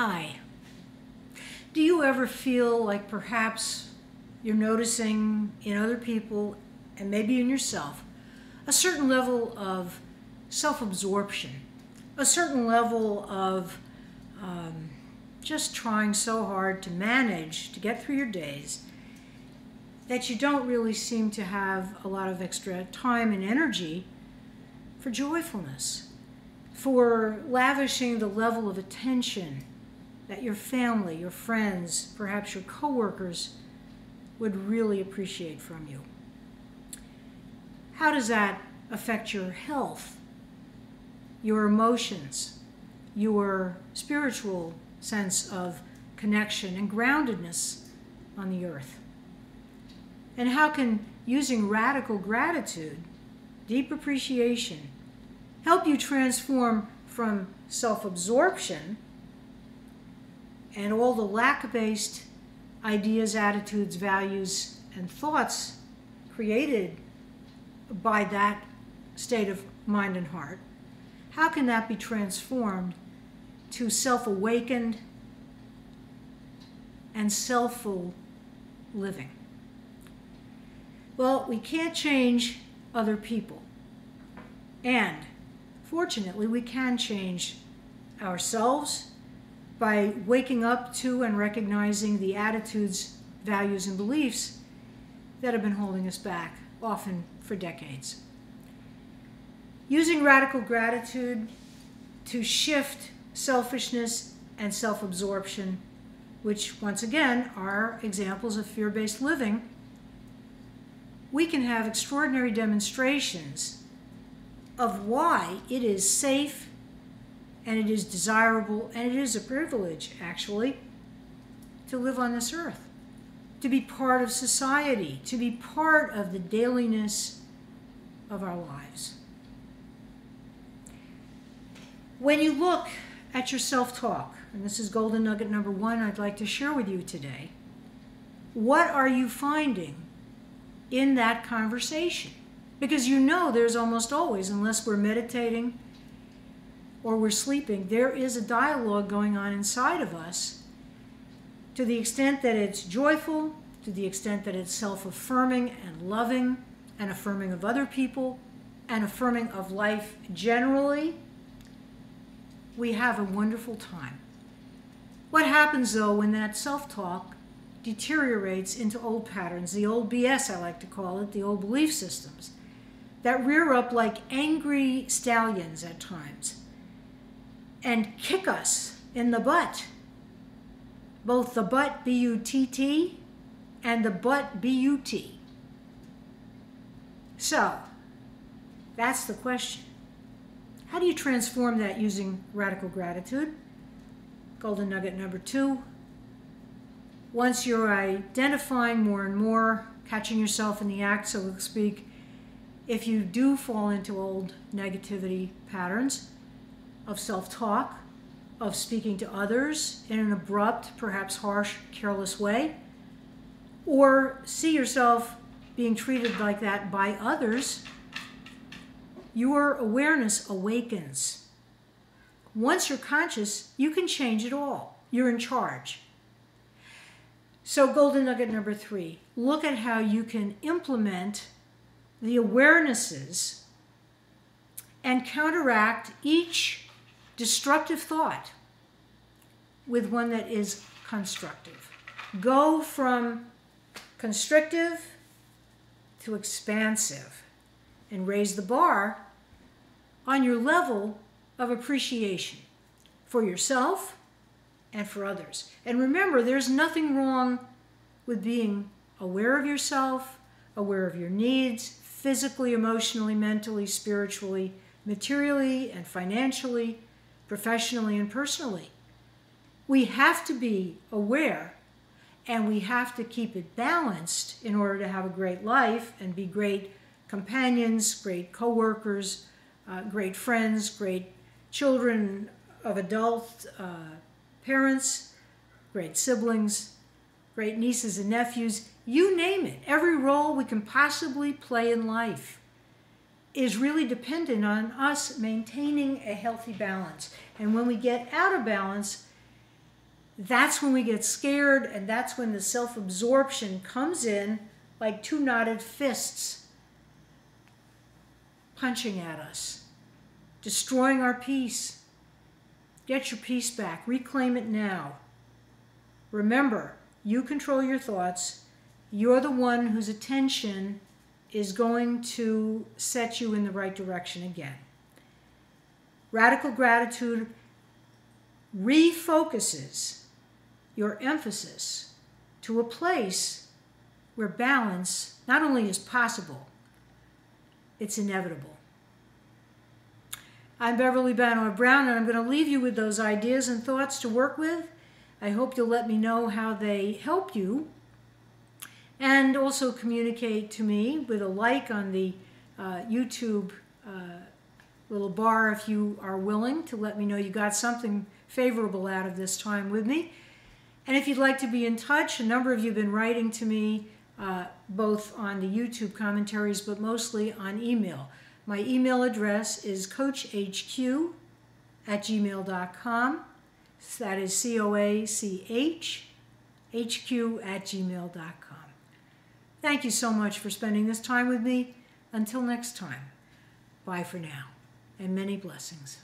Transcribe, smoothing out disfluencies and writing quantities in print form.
Hi. Do you ever feel like perhaps you're noticing in other people, and maybe in yourself, a certain level of self-absorption, a certain level of just trying so hard to manage to get through your days that you don't really seem to have a lot of extra time and energy for joyfulness, for lavishing the level of attention that your family, your friends, perhaps your coworkers would really appreciate from you? How does that affect your health, your emotions, your spiritual sense of connection and groundedness on the earth? And how can using radical gratitude, deep appreciation, help you transform from self-absorption and all the lack-based ideas, attitudes, values, and thoughts created by that state of mind and heart? How can that be transformed to self-awakened and selfful living? Well, we can't change other people. And fortunately, we can change ourselves by waking up to and recognizing the attitudes, values, and beliefs that have been holding us back, often for decades. Using radical gratitude to shift selfishness and self-absorption, which once again are examples of fear-based living, we can have extraordinary demonstrations of why it is safe and it is desirable and it is a privilege, actually, to live on this earth, to be part of society, to be part of the dailiness of our lives. When you look at your self-talk, and this is golden nugget number 1 I'd like to share with you today, what are you finding in that conversation? Because you know there's almost always, unless we're meditating or we're sleeping, there is a dialogue going on inside of us, to the extent that it's joyful, to the extent that it's self-affirming and loving and affirming of other people and affirming of life generally. We have a wonderful time. What happens, though, when that self-talk deteriorates into old patterns, the old BS, I like to call it, the old belief systems, that rear up like angry stallions at times and kick us in the butt, both the butt, B-U-T-T, and the butt, B-U-T. So, that's the question. How do you transform that using radical gratitude? Golden nugget number 2. Once you're identifying more and more, catching yourself in the act, so to speak, if you do fall into old negativity patterns of self-talk, of speaking to others in an abrupt, perhaps harsh, careless way, or see yourself being treated like that by others, your awareness awakens. Once you're conscious, you can change it all. You're in charge. So golden nugget number 3, look at how you can implement the awarenesses and counteract each destructive thought with one that is constructive. Go from constrictive to expansive and raise the bar on your level of appreciation for yourself and for others. And remember, there's nothing wrong with being aware of yourself, aware of your needs, physically, emotionally, mentally, spiritually, materially and financially, professionally and personally. We have to be aware, and we have to keep it balanced in order to have a great life and be great companions, great co-workers, great friends, great children of adult parents, great siblings, great nieces and nephews, you name it. Every role we can possibly play in life is really dependent on us maintaining a healthy balance. And when we get out of balance, that's when we get scared, and that's when the self-absorption comes in like two knotted fists punching at us, destroying our peace. Get your peace back. Reclaim it now. Remember, you control your thoughts. You're the one whose attention is going to set you in the right direction again. Radical gratitude refocuses your emphasis to a place where balance not only is possible, it's inevitable. I'm Beverly Banov Brown, and I'm going to leave you with those ideas and thoughts to work with. I hope you'll let me know how they help you, and also communicate to me with a like on the YouTube little bar if you are willing to let me know you got something favorable out of this time with me. And if you'd like to be in touch, a number of you have been writing to me both on the YouTube commentaries, but mostly on email. My email address is coachhq@gmail.com. That is COACHHQ@gmail.com. Thank you so much for spending this time with me. Until next time, bye for now, and many blessings.